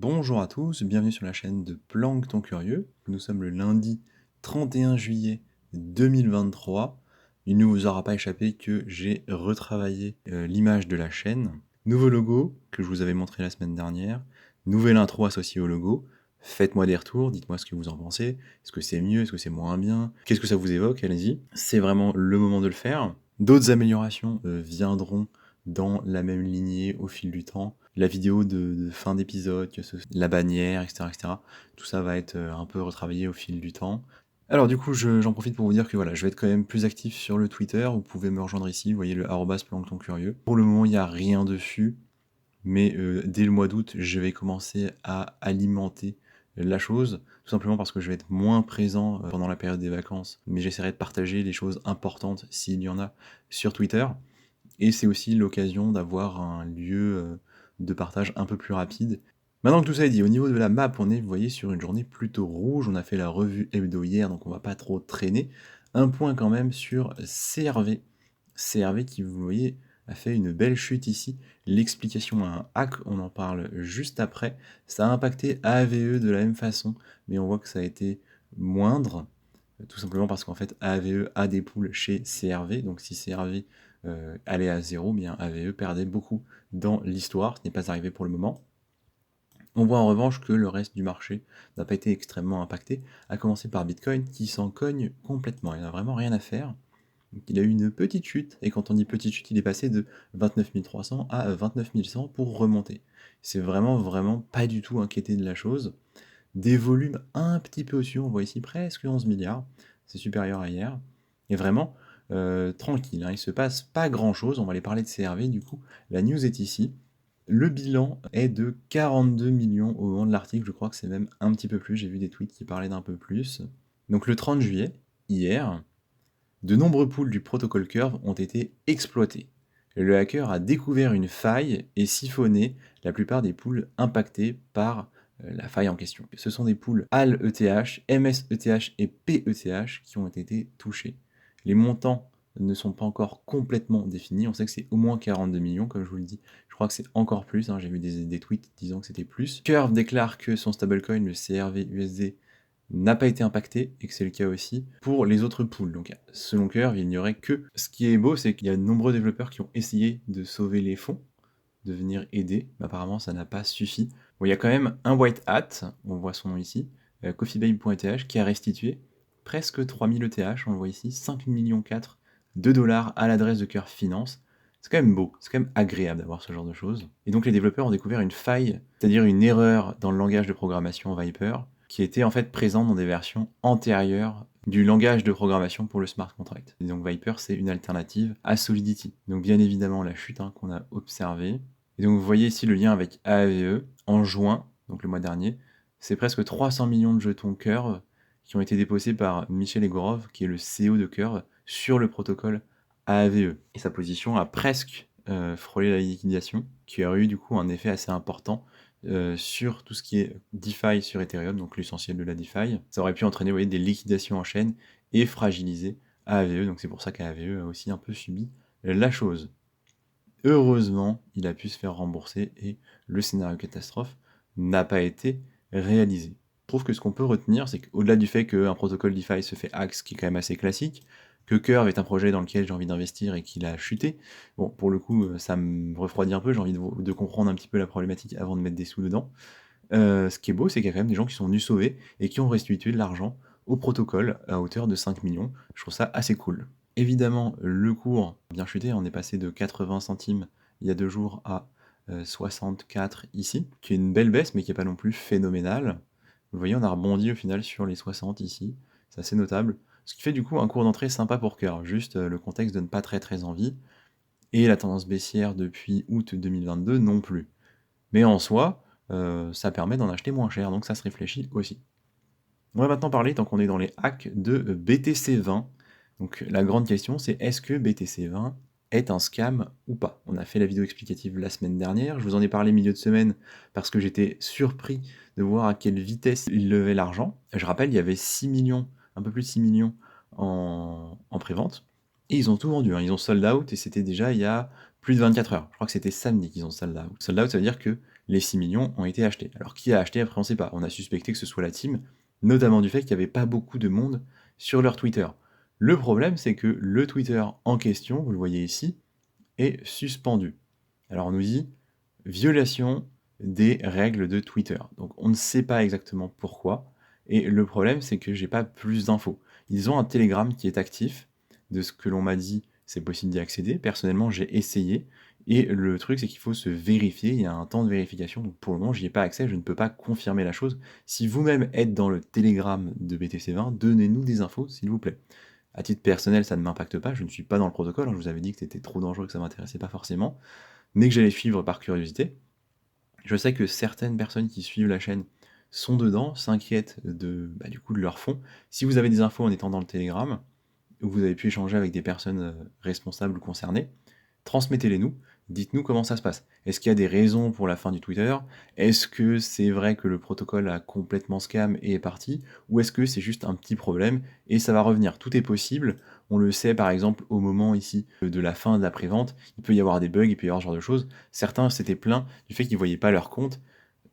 Bonjour à tous, bienvenue sur la chaîne de Plancton Curieux. Nous sommes le lundi 31 juillet 2023. Il ne vous aura pas échappé que j'ai retravaillé l'image de la chaîne. Nouveau logo que je vous avais montré la semaine dernière. Nouvelle intro associée au logo. Faites-moi des retours, dites-moi ce que vous en pensez. Est-ce que c'est mieux, est-ce que c'est moins bien? Qu'est-ce que ça vous évoque? Allez-y. C'est vraiment le moment de le faire. D'autres améliorations viendront dans la même lignée au fil du temps. La vidéo de fin d'épisode, la bannière, etc., tout ça va être un peu retravaillé au fil du temps. Alors du coup, j'en profite pour vous dire que voilà, je vais être quand même plus actif sur le Twitter. Vous pouvez me rejoindre ici, vous voyez le @planctoncurieux. Pour le moment, il n'y a rien dessus, mais dès le mois d'août, je vais commencer à alimenter la chose, tout simplement parce que je vais être moins présent pendant la période des vacances, mais j'essaierai de partager les choses importantes, s'il y en a, sur Twitter. Et c'est aussi l'occasion d'avoir un lieu de partage un peu plus rapide. Maintenant que tout ça est dit, au niveau de la map, on est, vous voyez, sur une journée plutôt rouge. On a fait la revue hebdo hier, donc on va pas trop traîner. Un point quand même sur CRV. CRV qui, vous voyez, a fait une belle chute ici. L'explication à un hack, on en parle juste après. Ça a impacté AVE de la même façon, mais on voit que ça a été moindre, tout simplement parce qu'en fait AVE a des poules chez CRV, donc si CRV allait à 0, bien AVE perdait beaucoup dans l'histoire, ce n'est pas arrivé pour le moment. On voit en revanche que le reste du marché n'a pas été extrêmement impacté, à commencer par Bitcoin qui s'en cogne complètement, il n'a vraiment rien à faire. Donc il a eu une petite chute, et quand on dit petite chute, il est passé de 29 300 à 29 100 pour remonter. C'est vraiment pas du tout inquiété de la chose. Des volumes un petit peu au-dessus, on voit ici presque 11 milliards, c'est supérieur à hier. Et vraiment tranquille, hein, il se passe pas grand-chose, on va aller parler de CRV du coup. La news est ici. Le bilan est de 42 millions au moment de l'article, je crois que c'est même un petit peu plus, j'ai vu des tweets qui parlaient d'un peu plus. Donc le 30 juillet, hier, de nombreux pools du protocole Curve ont été exploités. Le hacker a découvert une faille et siphonné la plupart des pools impactés par la faille en question. Ce sont des pools AL-ETH, MS-ETH et PETH qui ont été touchés. Les montants ne sont pas encore complètement définis. On sait que c'est au moins 42 millions, comme je vous le dis. Je crois que c'est encore plus. J'ai vu des tweets disant que c'était plus. Curve déclare que son stablecoin, le CRV-USD, n'a pas été impacté, et que c'est le cas aussi pour les autres pools. Donc selon Curve, il n'y aurait que... Ce qui est beau, c'est qu'il y a de nombreux développeurs qui ont essayé de sauver les fonds, de venir aider, mais apparemment ça n'a pas suffi. Bon, il y a quand même un white hat, on voit son nom ici, coffeebabe.eth, qui a restitué presque 3000 ETH, on le voit ici, 5,4 millions de dollars à l'adresse de Curve Finance. C'est quand même beau, c'est quand même agréable d'avoir ce genre de choses. Et donc les développeurs ont découvert une faille, c'est-à-dire une erreur dans le langage de programmation Viper, qui était en fait présente dans des versions antérieures du langage de programmation pour le smart contract. Et donc Viper, c'est une alternative à Solidity. Donc bien évidemment la chute qu'on a observée. Et donc vous voyez ici le lien avec AAVE en juin, donc le mois dernier. C'est presque 300 millions de jetons Curve qui ont été déposés par Michel Egorov, qui est le CEO de Curve, sur le protocole AAVE. Et sa position a presque frôlé la liquidation, qui aurait eu du coup un effet assez important sur tout ce qui est DeFi sur Ethereum, donc l'essentiel de la DeFi. Ça aurait pu entraîner, vous voyez, des liquidations en chaîne et fragiliser AAVE, donc c'est pour ça qu'AAVE a aussi un peu subi la chose. Heureusement, il a pu se faire rembourser et le scénario catastrophe n'a pas été réalisé. Je trouve que ce qu'on peut retenir, c'est qu'au-delà du fait qu'un protocole DeFi se fait hack, ce qui est quand même assez classique, que Curve est un projet dans lequel j'ai envie d'investir et qu'il a chuté, bon, pour le coup, ça me refroidit un peu, j'ai envie de comprendre un petit peu la problématique avant de mettre des sous dedans. Ce qui est beau, c'est qu'il y a quand même des gens qui sont venus sauver et qui ont restitué de l'argent au protocole à hauteur de 5 millions. Je trouve ça assez cool. Évidemment, le cours a bien chuté, on est passé de 80 centimes il y a 2 jours à 64 ici, qui est une belle baisse, mais qui n'est pas non plus phénoménale. Vous voyez, on a rebondi au final sur les 60 ici, c'est assez notable. Ce qui fait du coup un cours d'entrée sympa pour Curve, juste le contexte donne pas très envie, et la tendance baissière depuis août 2022 non plus. Mais en soi, ça permet d'en acheter moins cher, donc ça se réfléchit aussi. On va maintenant parler, tant qu'on est dans les hacks, de BTC20. Donc la grande question, c'est est-ce que BTC20 est un scam ou pas? On a fait la vidéo explicative la semaine dernière, je vous en ai parlé milieu de semaine parce que j'étais surpris de voir à quelle vitesse ils levaient l'argent. Je rappelle, il y avait 6 millions, un peu plus de 6 millions en pré-vente, et ils ont tout vendu, ils ont sold out, et c'était déjà il y a plus de 24 heures. Je crois que c'était samedi qu'ils ont sold out. Sold out, ça veut dire que les 6 millions ont été achetés. Alors qui a acheté après on ne sait pas. On a suspecté que ce soit la team, notamment du fait qu'il n'y avait pas beaucoup de monde sur leur Twitter. Le problème c'est que le Twitter en question, vous le voyez ici, est suspendu. Alors on nous dit violation des règles de Twitter. Donc on ne sait pas exactement pourquoi. Et le problème, c'est que j'ai pas plus d'infos. Ils ont un Telegram qui est actif. De ce que l'on m'a dit, c'est possible d'y accéder. Personnellement, j'ai essayé. Et le truc, c'est qu'il faut se vérifier. Il y a un temps de vérification. Donc pour le moment, j'y ai pas accès. Je ne peux pas confirmer la chose. Si vous-même êtes dans le Telegram de BTC20, donnez-nous des infos, s'il vous plaît. À titre personnel, ça ne m'impacte pas. Je ne suis pas dans le protocole. Je vous avais dit que c'était trop dangereux, que ça m'intéressait pas forcément. Mais que j'allais suivre par curiosité. Je sais que certaines personnes qui suivent la chaîne sont dedans, s'inquiètent du coup de leur fond. Si vous avez des infos en étant dans le Telegram, ou vous avez pu échanger avec des personnes responsables ou concernées, transmettez-les nous, dites-nous comment ça se passe. Est-ce qu'il y a des raisons pour la fin du Twitter? Est-ce que c'est vrai que le protocole a complètement scam et est parti? Ou est-ce que c'est juste un petit problème et ça va revenir? Tout est possible. On le sait par exemple au moment ici de la fin de la prévente, il peut y avoir des bugs, il peut y avoir ce genre de choses. Certains s'étaient plaints du fait qu'ils ne voyaient pas leur compte.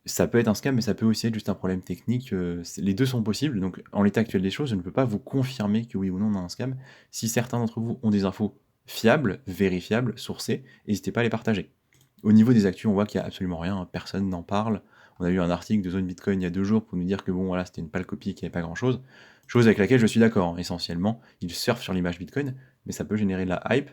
Ça peut être un scam, mais ça peut aussi être juste un problème technique. Les deux sont possibles. Donc, en l'état actuel des choses, je ne peux pas vous confirmer que oui ou non on a un scam. Si certains d'entre vous ont des infos fiables, vérifiables, sourcées, n'hésitez pas à les partager. Au niveau des actus, on voit qu'il n'y a absolument rien, personne n'en parle. On a eu un article de Zone Bitcoin il y a 2 jours pour nous dire que bon, voilà, c'était une pâle copie et qu'il n'y avait pas grand-chose. Chose avec laquelle je suis d'accord, essentiellement. Ils surfent sur l'image Bitcoin, mais ça peut générer de la hype.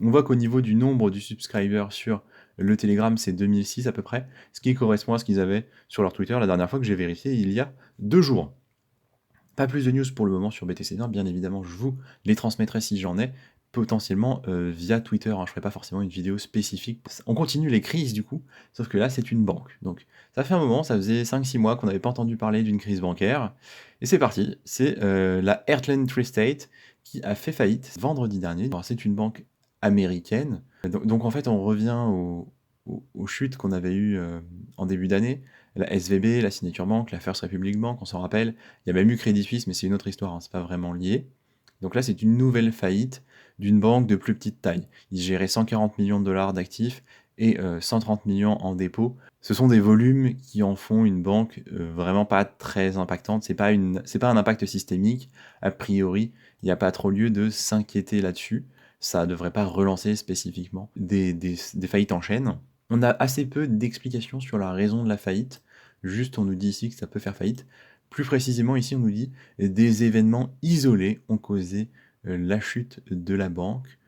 On voit qu'au niveau du nombre du subscriber sur le Telegram, c'est 2006 à peu près, ce qui correspond à ce qu'ils avaient sur leur Twitter la dernière fois que j'ai vérifié, il y a 2 jours. Pas plus de news pour le moment sur BTC1, bien évidemment, je vous les transmettrai si j'en ai, potentiellement via Twitter, hein. Je ferai pas forcément une vidéo spécifique. On continue les crises du coup, sauf que là c'est une banque. Donc ça fait un moment, ça faisait 5-6 mois qu'on n'avait pas entendu parler d'une crise bancaire, et c'est parti, c'est la Heartland Tree State qui a fait faillite vendredi dernier. Alors, c'est une banque américaine, donc en fait on revient aux chutes qu'on avait eues en début d'année, la SVB, la Signature Bank, la First Republic Bank, on s'en rappelle. Il y a même eu Crédit Suisse, mais c'est une autre histoire, hein, c'est pas vraiment lié. Donc là, c'est une nouvelle faillite d'une banque de plus petite taille. Ils géraient 140 millions de dollars d'actifs et 130 millions en dépôt. Ce sont des volumes qui en font une banque vraiment pas très impactante. C'est pas un impact systémique. A priori, il n'y a pas trop lieu de s'inquiéter là-dessus. Ça ne devrait pas relancer spécifiquement des faillites en chaîne. On a assez peu d'explications sur la raison de la faillite. Juste, on nous dit ici que ça peut faire faillite. Plus précisément, ici, on nous dit des événements isolés ont causé la chute de la banque.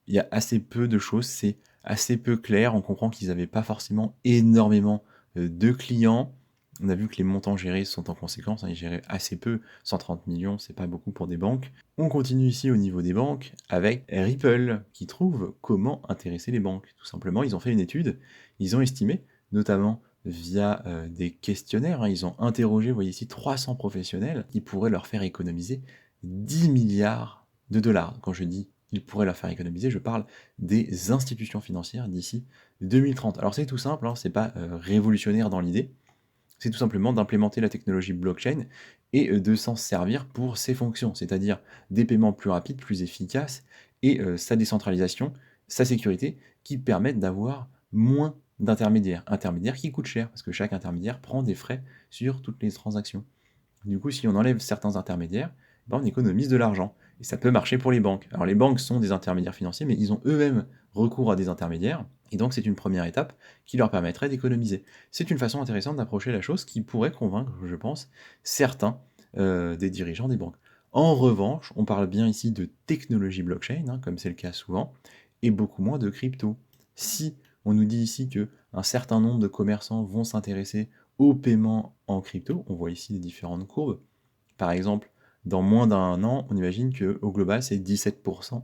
Il y a assez peu de choses, c'est assez peu clair. On comprend qu'ils n'avaient pas forcément énormément de clients. On a vu que les montants gérés sont en conséquence, hein, ils géraient assez peu, 130 millions, c'est pas beaucoup pour des banques. On continue ici au niveau des banques avec Ripple, qui trouve comment intéresser les banques. Tout simplement, ils ont fait une étude, ils ont estimé, notamment via des questionnaires, hein, ils ont interrogé, vous voyez ici, 300 professionnels qui pourraient leur faire économiser 10 milliards de dollars. Quand je dis ils pourraient leur faire économiser, je parle des institutions financières d'ici 2030. Alors c'est tout simple, hein, c'est pas révolutionnaire dans l'idée, c'est tout simplement d'implémenter la technologie blockchain et de s'en servir pour ses fonctions, c'est-à-dire des paiements plus rapides, plus efficaces, et sa décentralisation, sa sécurité, qui permettent d'avoir moins intermédiaires qui coûtent cher, parce que chaque intermédiaire prend des frais sur toutes les transactions. Du coup, si on enlève certains intermédiaires, ben on économise de l'argent. Et ça peut marcher pour les banques. Alors les banques sont des intermédiaires financiers, mais ils ont eux-mêmes recours à des intermédiaires. Et donc c'est une première étape qui leur permettrait d'économiser. C'est une façon intéressante d'approcher la chose qui pourrait convaincre, je pense, certains des dirigeants des banques. En revanche, on parle bien ici de technologie blockchain, hein, comme c'est le cas souvent, et beaucoup moins de crypto. Si on nous dit ici que un certain nombre de commerçants vont s'intéresser au paiement en crypto, on voit ici les différentes courbes. Par exemple, dans moins d'un an, on imagine qu'au global, c'est 17%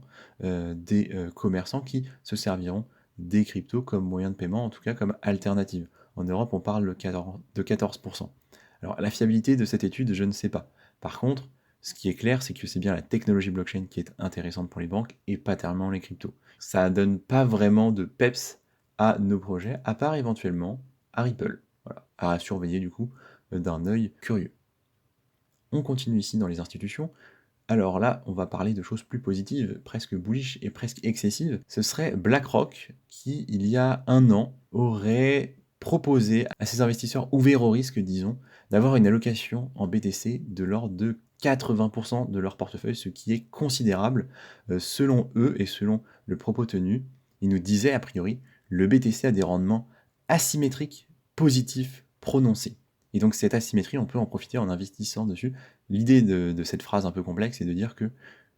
des commerçants qui se serviront des cryptos comme moyen de paiement, en tout cas comme alternative. En Europe, on parle de 14%. Alors, la fiabilité de cette étude, je ne sais pas. Par contre, ce qui est clair, c'est que c'est bien la technologie blockchain qui est intéressante pour les banques et pas tellement les cryptos. Ça donne pas vraiment de peps à nos projets, à part éventuellement à Ripple. Voilà, à surveiller du coup d'un œil curieux. On continue ici dans les institutions. Alors là, on va parler de choses plus positives, presque bullish et presque excessives. Ce serait BlackRock qui, il y a un an, aurait proposer à ces investisseurs ouverts au risque, disons, d'avoir une allocation en BTC de l'ordre de 80% de leur portefeuille, ce qui est considérable selon eux et selon le propos tenu. Ils nous disaient a priori, le BTC a des rendements asymétriques, positifs, prononcés. Et donc cette asymétrie, on peut en profiter en investissant dessus. L'idée de cette phrase un peu complexe est de dire que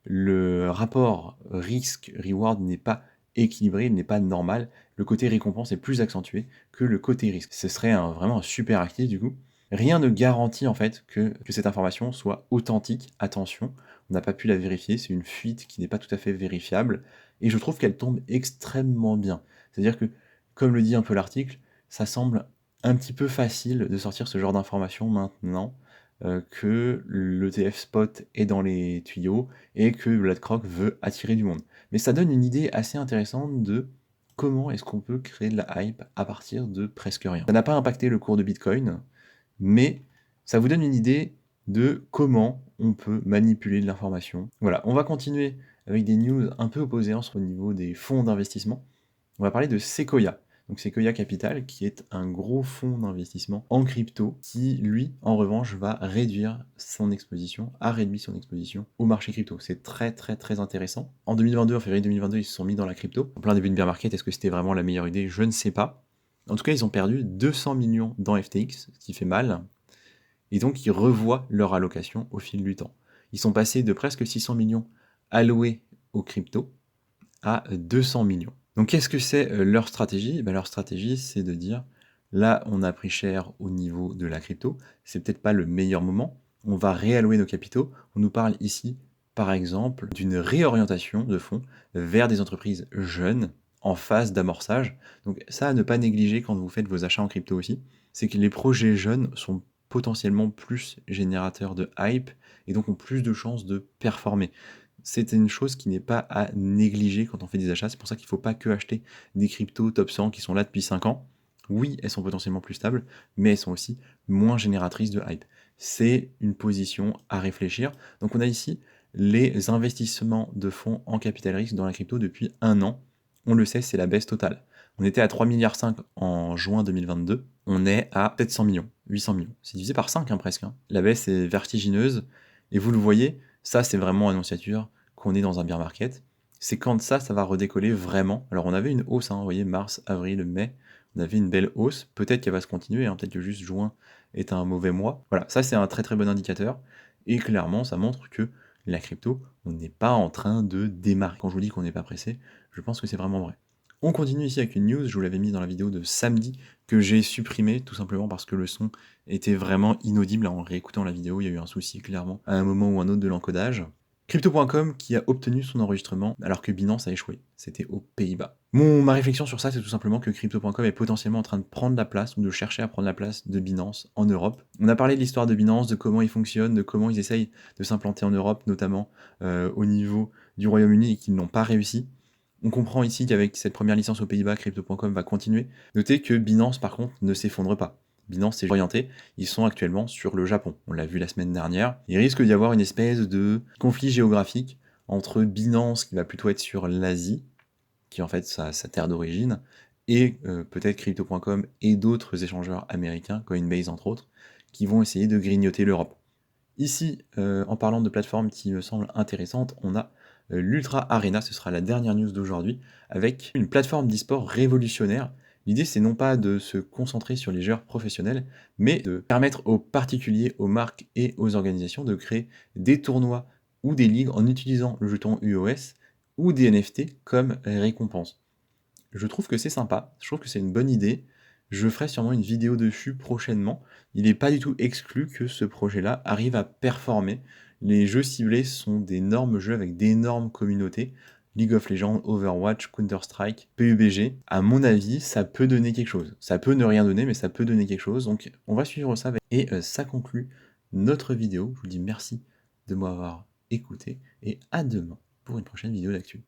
le rapport risque-reward n'est pas équilibré, il n'est pas normal. Le côté récompense est plus accentué que le côté risque. Ce serait vraiment un super actif du coup. Rien ne garantit en fait que cette information soit authentique. Attention, on n'a pas pu la vérifier, c'est une fuite qui n'est pas tout à fait vérifiable. Et je trouve qu'elle tombe extrêmement bien. C'est-à-dire que, comme le dit un peu l'article, ça semble un petit peu facile de sortir ce genre d'informations maintenant que l'ETF spot est dans les tuyaux et que BlackRock veut attirer du monde. Mais ça donne une idée assez intéressante de comment est-ce qu'on peut créer de la hype à partir de presque rien. Ça n'a pas impacté le cours de Bitcoin, mais ça vous donne une idée de comment on peut manipuler de l'information. Voilà, on va continuer avec des news un peu opposées au niveau des fonds d'investissement. On va parler de Sequoia. Donc Sequoia Capital, qui est un gros fonds d'investissement en crypto, qui lui, en revanche, va réduire son exposition, a réduit son exposition au marché crypto. C'est très très très intéressant. En 2022, en février 2022, ils se sont mis dans la crypto. En plein début de bear market, est-ce que c'était vraiment la meilleure idée? Je ne sais pas. En tout cas, ils ont perdu 200 millions dans FTX, ce qui fait mal. Et donc, ils revoient leur allocation au fil du temps. Ils sont passés de presque 600 millions alloués aux crypto à 200 millions. Donc qu'est-ce que c'est leur stratégie? Leur stratégie, c'est de dire, là, on a pris cher au niveau de la crypto, c'est peut-être pas le meilleur moment, on va réallouer nos capitaux. On nous parle ici, par exemple, d'une réorientation de fonds vers des entreprises jeunes en phase d'amorçage. Donc ça, à ne pas négliger quand vous faites vos achats en crypto aussi, c'est que les projets jeunes sont potentiellement plus générateurs de hype et donc ont plus de chances de performer. C'est une chose qui n'est pas à négliger quand on fait des achats. C'est pour ça qu'il ne faut pas que acheter des cryptos top 100 qui sont là depuis 5 ans. Oui, elles sont potentiellement plus stables, mais elles sont aussi moins génératrices de hype. C'est une position à réfléchir. Donc on a ici les investissements de fonds en capital risque dans la crypto depuis 1 an. On le sait, c'est la baisse totale. On était à 3,5 milliards en juin 2022. On est à 700 millions, 800 millions. C'est divisé par 5 presque. La baisse est vertigineuse. Et vous le voyez, ça c'est vraiment annonciature qu'on est dans un bear market. C'est quand ça va redécoller vraiment. Alors on avait une hausse, vous voyez, mars, avril, mai, on avait une belle hausse. Peut-être qu'elle va se continuer, peut-être que juste juin est un mauvais mois. Voilà, ça c'est un très très bon indicateur. Et clairement, ça montre que la crypto, on n'est pas en train de démarrer. Quand je vous dis qu'on n'est pas pressé, je pense que c'est vraiment vrai. On continue ici avec une news, je vous l'avais mis dans la vidéo de samedi, que j'ai supprimé tout simplement parce que le son était vraiment inaudible. En réécoutant la vidéo, il y a eu un souci clairement à un moment ou un autre de l'encodage. Crypto.com qui a obtenu son enregistrement alors que Binance a échoué. C'était aux Pays-Bas. Ma réflexion sur ça, c'est tout simplement que Crypto.com est potentiellement en train de prendre la place ou de chercher à prendre la place de Binance en Europe. On a parlé de l'histoire de Binance, de comment ils fonctionnent, de comment ils essayent de s'implanter en Europe, notamment au niveau du Royaume-Uni et qu'ils n'ont pas réussi. On comprend ici qu'avec cette première licence aux Pays-Bas, Crypto.com va continuer. Notez que Binance, par contre, ne s'effondre pas. Binance s'est orienté, ils sont actuellement sur le Japon. On l'a vu la semaine dernière. Il risque d'y avoir une espèce de conflit géographique entre Binance, qui va plutôt être sur l'Asie, qui est en fait sa terre d'origine, et peut-être Crypto.com et d'autres échangeurs américains, Coinbase entre autres, qui vont essayer de grignoter l'Europe. Ici, en parlant de plateformes qui me semblent intéressantes, on a l'Ultra Arena, ce sera la dernière news d'aujourd'hui, avec une plateforme d'e-sport révolutionnaire. L'idée, c'est non pas de se concentrer sur les joueurs professionnels, mais de permettre aux particuliers, aux marques et aux organisations de créer des tournois ou des ligues en utilisant le jeton UOS ou des NFT comme récompense. Je trouve que c'est sympa, je trouve que c'est une bonne idée. Je ferai sûrement une vidéo dessus prochainement. Il n'est pas du tout exclu que ce projet-là arrive à performer. Les jeux ciblés sont d'énormes jeux avec d'énormes communautés. League of Legends, Overwatch, Counter-Strike, PUBG. À mon avis, ça peut donner quelque chose. Ça peut ne rien donner, mais ça peut donner quelque chose. Donc on va suivre ça. Et ça conclut notre vidéo. Je vous dis merci de m'avoir écouté et à demain pour une prochaine vidéo d'actu.